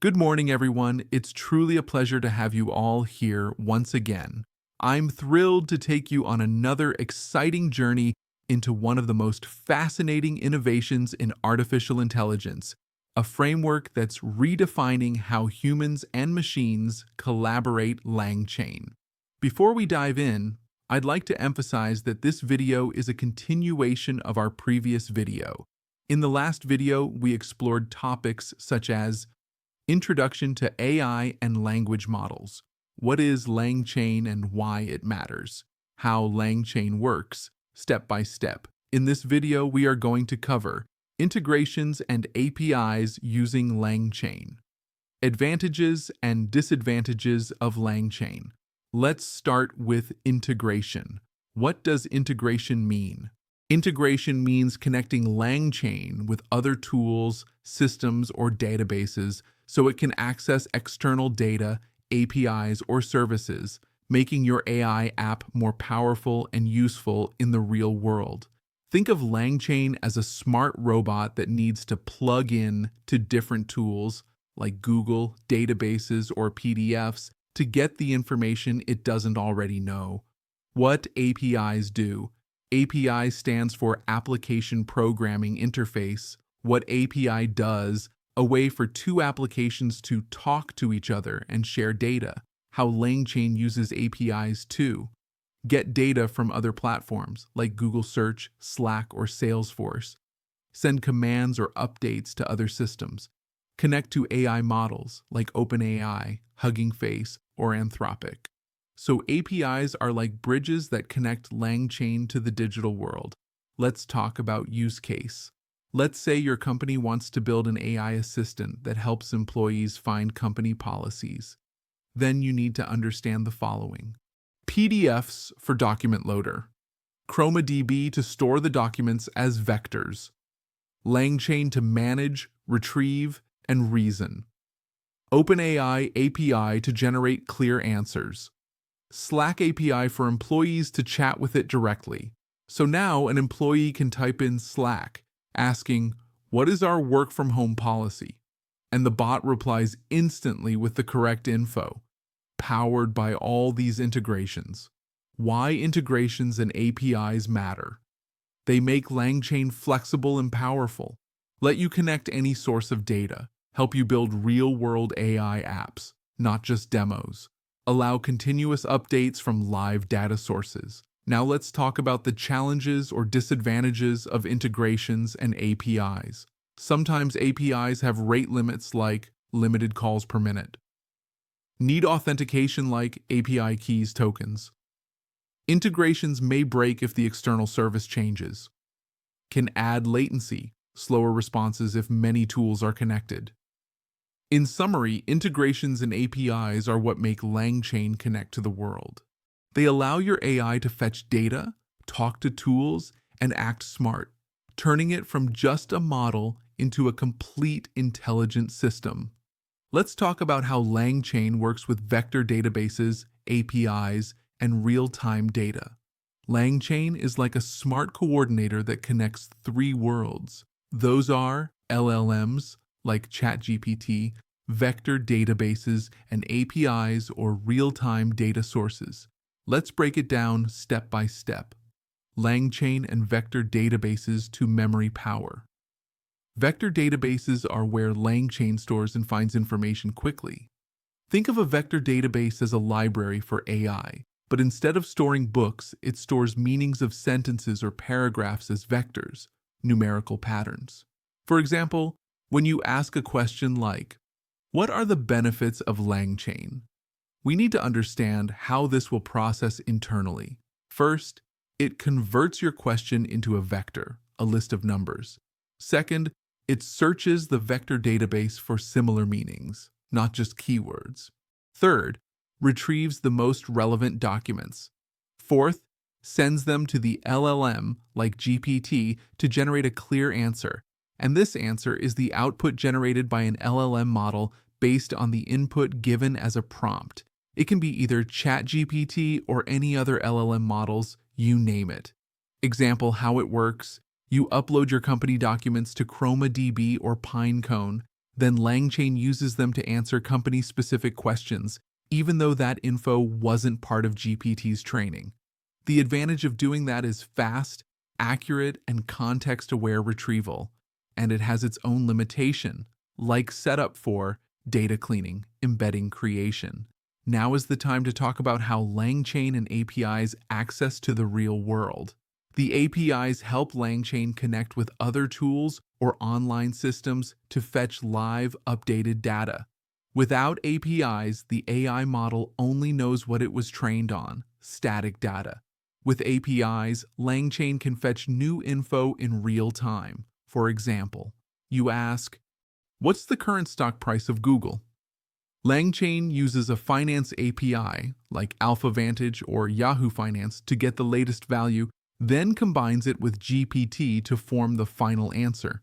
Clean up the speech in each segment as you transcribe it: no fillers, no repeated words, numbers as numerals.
Good morning, everyone. It's truly a pleasure to have you all here once again. I'm thrilled to take you on another exciting journey into one of the most fascinating innovations in artificial intelligence, a framework that's redefining how humans and machines collaborate LangChain. Before we dive in, I'd like to emphasize that this video is a continuation of our previous video. In the last video, we explored topics such as Introduction to AI and Language Models. What is LangChain and why it matters? How LangChain works, step by step. In this video, we are going to cover integrations and APIs using LangChain. Advantages and disadvantages of LangChain. Let's start with integration. What does integration mean? Integration means connecting LangChain with other tools, systems, or databases so it can access external data, APIs, or services, making your AI app more powerful and useful in the real world. Think of LangChain as a smart robot that needs to plug in to different tools like Google, databases, or PDFs to get the information it doesn't already know. What APIs do? API stands for Application Programming Interface. What API does? A way for two applications to talk to each other and share data. How LangChain uses APIs to get data from other platforms like Google Search, Slack, or Salesforce. Send commands or updates to other systems. Connect to AI models like OpenAI, Hugging Face, or Anthropic. So APIs are like bridges that connect LangChain to the digital world. Let's talk about use case. Let's say your company wants to build an AI assistant that helps employees find company policies. Then you need to understand the following. PDFs for document loader. ChromaDB to store the documents as vectors. LangChain to manage, retrieve, and reason. OpenAI API to generate clear answers. Slack API for employees to chat with it directly. So now an employee can type in Slack, asking, "What is our work from home policy?" And the bot replies instantly with the correct info, powered by all these integrations. Why integrations and APIs matter? They make LangChain flexible and powerful, let you connect any source of data, help you build real-world AI apps, not just demos, allow continuous updates from live data sources. Now let's talk about the challenges or disadvantages of integrations and APIs. Sometimes APIs have rate limits like limited calls per minute. Need authentication like API keys tokens. Integrations may break if the external service changes. Can add latency, slower responses if many tools are connected. In summary, integrations and APIs are what make LangChain connect to the world. They allow your AI to fetch data, talk to tools, and act smart, turning it from just a model into a complete intelligent system. Let's talk about how LangChain works with vector databases, APIs, and real-time data. LangChain is like a smart coordinator that connects three worlds. Those are LLMs, like ChatGPT, vector databases, and APIs or real-time data sources. Let's break it down step by step. LangChain and vector databases to memory power. Vector databases are where LangChain stores and finds information quickly. Think of a vector database as a library for AI, but instead of storing books, it stores meanings of sentences or paragraphs as vectors, numerical patterns. For example, when you ask a question like, "What are the benefits of LangChain?" we need to understand how this will process internally. First, it converts your question into a vector, a list of numbers. Second, it searches the vector database for similar meanings, not just keywords. Third, retrieves the most relevant documents. Fourth, sends them to the LLM, like GPT, to generate a clear answer. And this answer is the output generated by an LLM model based on the input given as a prompt. It can be either ChatGPT or any other LLM models, you name it. Example how it works. You upload your company documents to ChromaDB or Pinecone. Then LangChain uses them to answer company-specific questions, even though that info wasn't part of GPT's training. The advantage of doing that is fast, accurate, and context-aware retrieval, and it has its own limitation, like setup for data cleaning, embedding creation. Now is the time to talk about how LangChain and APIs access to the real world. The APIs help LangChain connect with other tools or online systems to fetch live, updated data. Without APIs, the AI model only knows what it was trained on, static data. With APIs, LangChain can fetch new info in real time. For example, you ask, "What's the current stock price of Google?" LangChain uses a finance API, like AlphaVantage or Yahoo Finance, to get the latest value, then combines it with GPT to form the final answer.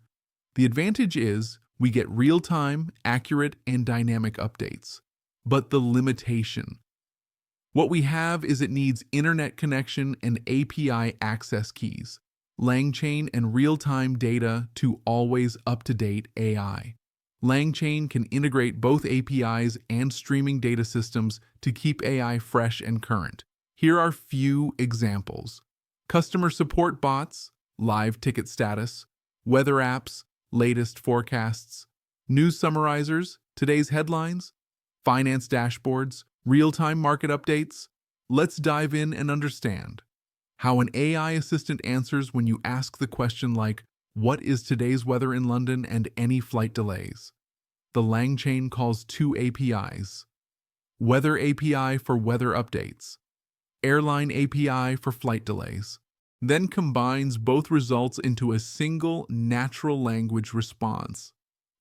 The advantage is we get real-time, accurate, and dynamic updates. But the limitation. What we have is it needs internet connection and API access keys, LangChain and real-time data to always up-to-date AI. LangChain can integrate both APIs and streaming data systems to keep AI fresh and current. Here are few examples. Customer support bots, live ticket status, weather apps, latest forecasts, news summarizers, today's headlines, finance dashboards, real-time market updates. Let's dive in and understand how an AI assistant answers when you ask the question like, "What is today's weather in London and any flight delays?" The LangChain calls two APIs. Weather API for weather updates, Airline API for flight delays. Then combines both results into a single natural language response.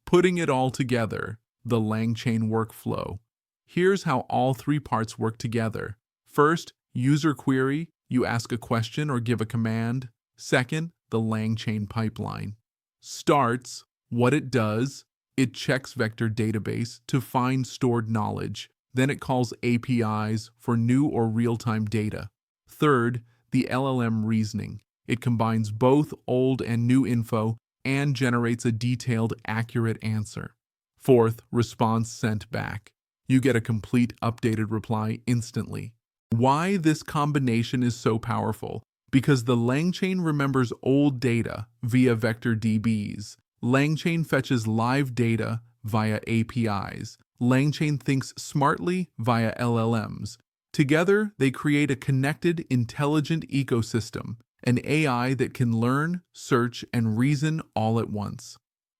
Putting it all together, the LangChain workflow. Here's how all three parts work together. First, user query, you ask a question or give a command. Second, the LangChain pipeline. Starts, what it does, it checks vector database to find stored knowledge. Then it calls APIs for new or real-time data. Third, the LLM reasoning. It combines both old and new info and generates a detailed, accurate answer. Fourth, response sent back. You get a complete, updated reply instantly. Why this combination is so powerful? Because the LangChain remembers old data via vector DBs. LangChain fetches live data via APIs. LangChain thinks smartly via LLMs. Together, they create a connected, intelligent ecosystem, an AI that can learn, search, and reason all at once.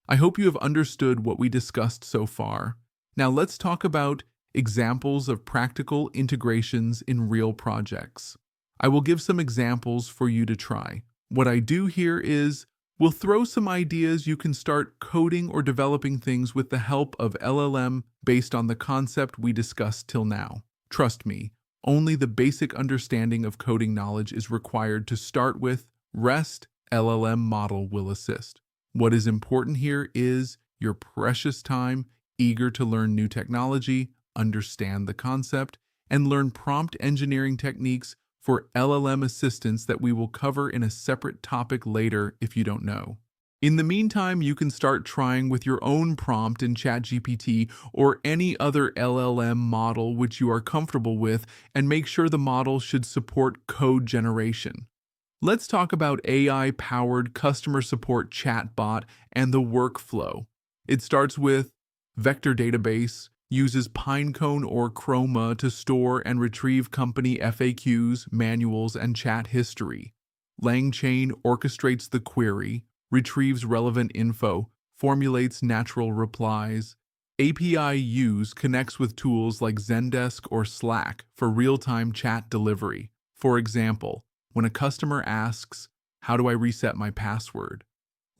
I hope you have understood what we discussed so far. Now let's talk about examples of practical integrations in real projects. I will give some examples for you to try. What I do here is we'll throw some ideas you can start coding or developing things with the help of LLM based on the concept we discussed till now. Trust me, only the basic understanding of coding knowledge is required to start with. Rest LLM model will assist. What is important here is your precious time, eager to learn new technology, understand the concept, and learn prompt engineering techniques for LLM assistance that we will cover in a separate topic later if you don't know. In the meantime, you can start trying with your own prompt in ChatGPT or any other LLM model which you are comfortable with, and make sure the model should support code generation. Let's talk about AI-powered customer support chatbot and the workflow. It starts with vector database, uses Pinecone or Chroma to store and retrieve company FAQs, manuals, and chat history. LangChain orchestrates the query, retrieves relevant info, formulates natural replies. API use connects with tools like Zendesk or Slack for real-time chat delivery. For example, when a customer asks, "How do I reset my password?"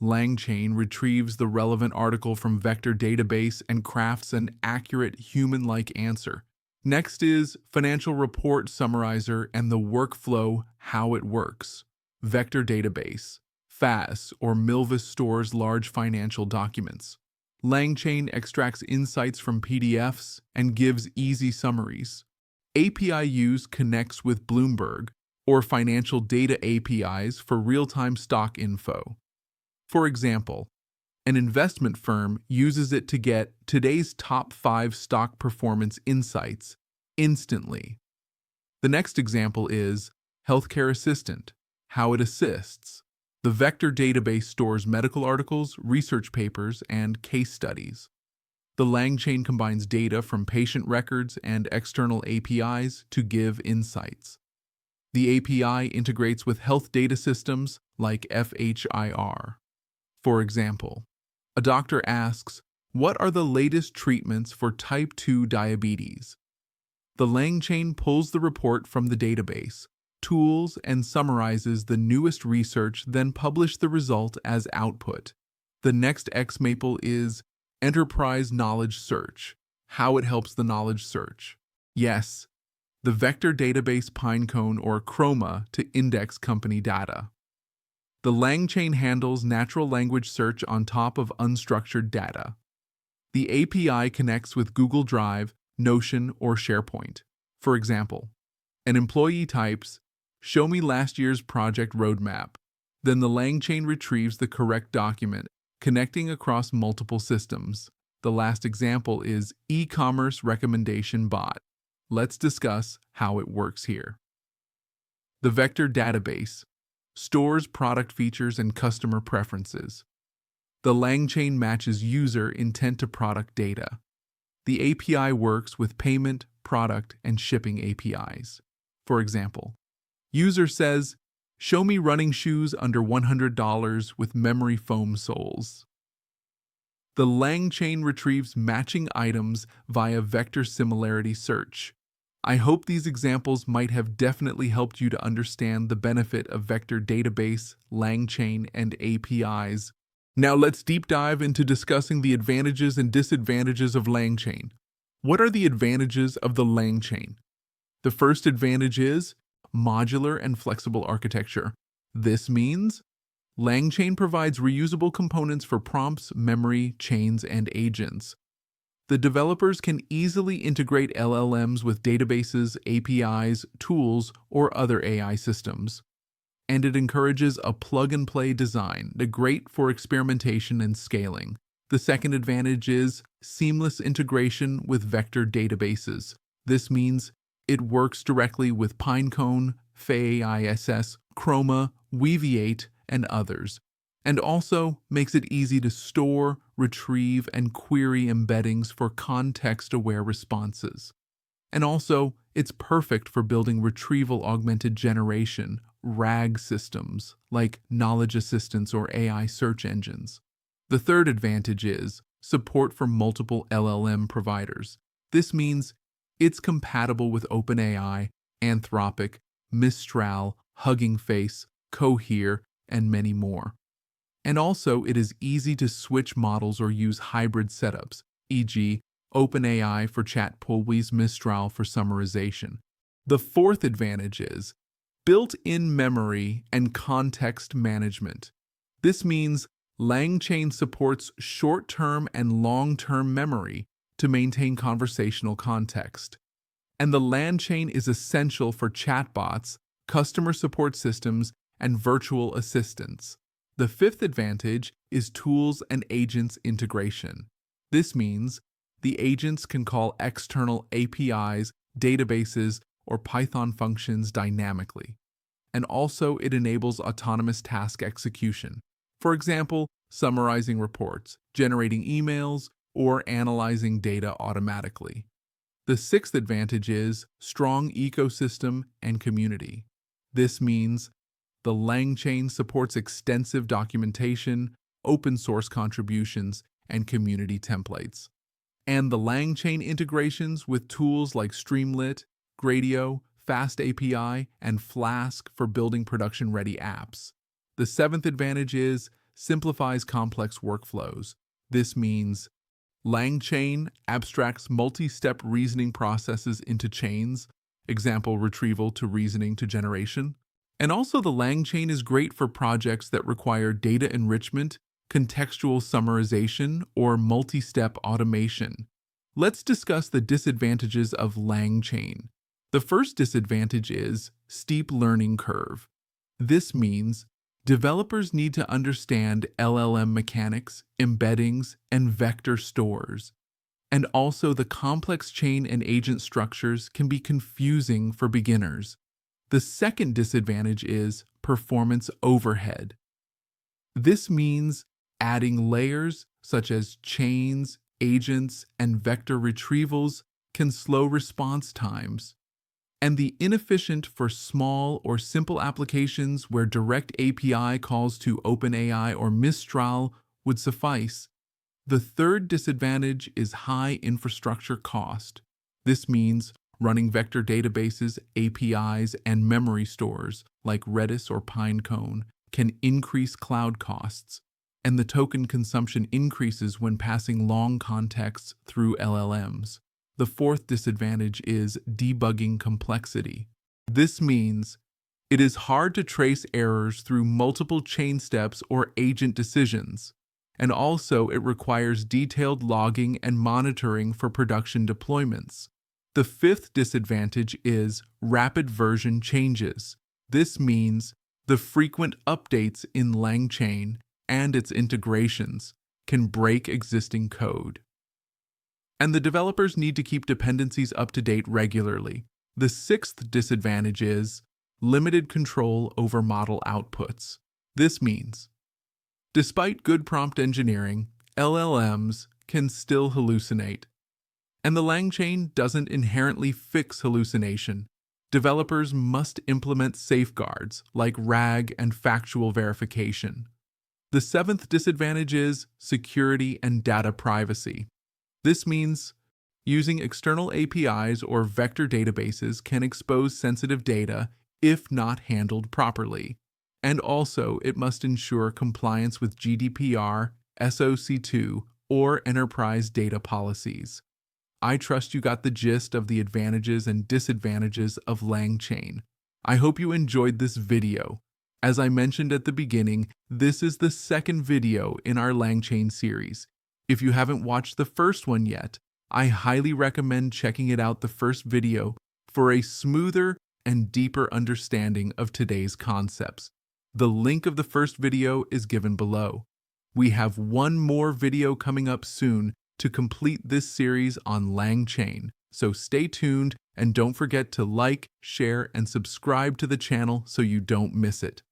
LangChain retrieves the relevant article from vector database and crafts an accurate human-like answer. Next is financial report summarizer and the workflow, how it works. Vector database, FAS or Milvis stores large financial documents. LangChain extracts insights from PDFs and gives easy summaries. API use connects with Bloomberg or financial data APIs for real-time stock info. For example, An investment firm uses it to get today's top 5 stock performance insights instantly. The next example is Healthcare Assistant, how it assists. The vector database stores medical articles, research papers, and case studies. The LangChain combines data from patient records and external APIs to give insights. The API integrates with health data systems like FHIR. For example, a doctor asks, "What are the latest treatments for type 2 diabetes?" The LangChain pulls the report from the database, tools, and summarizes the newest research, then publish the result as output. The next XMaple is Enterprise Knowledge Search, how it helps the knowledge search. Yes, the vector database Pinecone or Chroma to index company data. The LangChain handles natural language search on top of unstructured data. The API connects with Google Drive, Notion, or SharePoint. For example, an employee types, "Show me last year's project roadmap." Then the LangChain retrieves the correct document, connecting across multiple systems. The last example is e-commerce recommendation bot. Let's discuss how it works here. The vector database stores product features and customer preferences. The LangChain matches user intent to product data. The API works with payment, product, and shipping APIs. For example, user says, "Show me running shoes under $100 with memory foam soles." The LangChain retrieves matching items via vector similarity search. I hope these examples might have definitely helped you to understand the benefit of vector database, LangChain, and APIs. Now let's deep dive into discussing the advantages and disadvantages of LangChain. What are the advantages of the LangChain? The first advantage is modular and flexible architecture. This means LangChain provides reusable components for prompts, memory, chains, and agents. The developers can easily integrate LLMs with databases, APIs, tools, or other AI systems. And it encourages a plug-and-play design, great for experimentation and scaling. The second advantage is seamless integration with vector databases. This means it works directly with Pinecone, FAISS, Chroma, Weaviate, and others, and also makes it easy to store, retrieve, and query embeddings for context-aware responses. And also, it's perfect for building retrieval-augmented generation, RAG systems, like knowledge assistants or AI search engines. The third advantage is support for multiple LLM providers. This means it's compatible with OpenAI, Anthropic, Mistral, Hugging Face, Cohere, and many more. And also, it is easy to switch models or use hybrid setups, e.g., OpenAI for chat pools, Mistral for summarization. The fourth advantage is built-in memory and context management. This means LangChain supports short-term and long-term memory to maintain conversational context. And the LangChain is essential for chatbots, customer support systems, and virtual assistants. The fifth advantage is tools and agents integration. This means the agents can call external APIs, databases, or Python functions dynamically. And also, it enables autonomous task execution. For example, summarizing reports, generating emails, or analyzing data automatically. The sixth advantage is strong ecosystem and community. This means the LangChain supports extensive documentation, open source contributions, and community templates. And the LangChain integrations with tools like Streamlit, Gradio, FastAPI, and Flask for building production-ready apps. The seventh advantage is simplifies complex workflows. This means LangChain abstracts multi-step reasoning processes into chains, example retrieval to reasoning to generation. And also the LangChain is great for projects that require data enrichment, contextual summarization, or multi-step automation. Let's discuss the disadvantages of LangChain. The first disadvantage is steep learning curve. This means Developers need to understand LLM mechanics, embeddings, and vector stores. And also, the complex chain and agent structures can be confusing for beginners. The second disadvantage is performance overhead. This means adding layers such as chains, agents, and vector retrievals can slow response times. And the inefficient for small or simple applications where direct API calls to OpenAI or Mistral would suffice. The third disadvantage is high infrastructure cost. This means running vector databases, APIs, and memory stores like Redis or Pinecone can increase cloud costs, and the token consumption increases when passing long contexts through LLMs. The fourth disadvantage is debugging complexity. This means it is hard to trace errors through multiple chain steps or agent decisions, and also it requires detailed logging and monitoring for production deployments. The fifth disadvantage is rapid version changes. This means the frequent updates in LangChain and its integrations can break existing code. And the developers need to keep dependencies up to date regularly. The sixth disadvantage is limited control over model outputs. This means, despite good prompt engineering, LLMs can still hallucinate. And the LangChain doesn't inherently fix hallucination. Developers must implement safeguards like RAG and factual verification. The seventh disadvantage is security and data privacy. This means using external APIs or vector databases can expose sensitive data if not handled properly. And also, it must ensure compliance with GDPR, SOC2, or enterprise data policies. I trust you got the gist of the advantages and disadvantages of LangChain. I hope you enjoyed this video. As I mentioned at the beginning, this is the second video in our LangChain series. If you haven't watched the first one yet, I highly recommend checking it out the first video for a smoother and deeper understanding of today's concepts. The link of the first video is given below. We have one more video coming up soon to complete this series on LangChain, so stay tuned and don't forget to like, share, and subscribe to the channel so you don't miss it.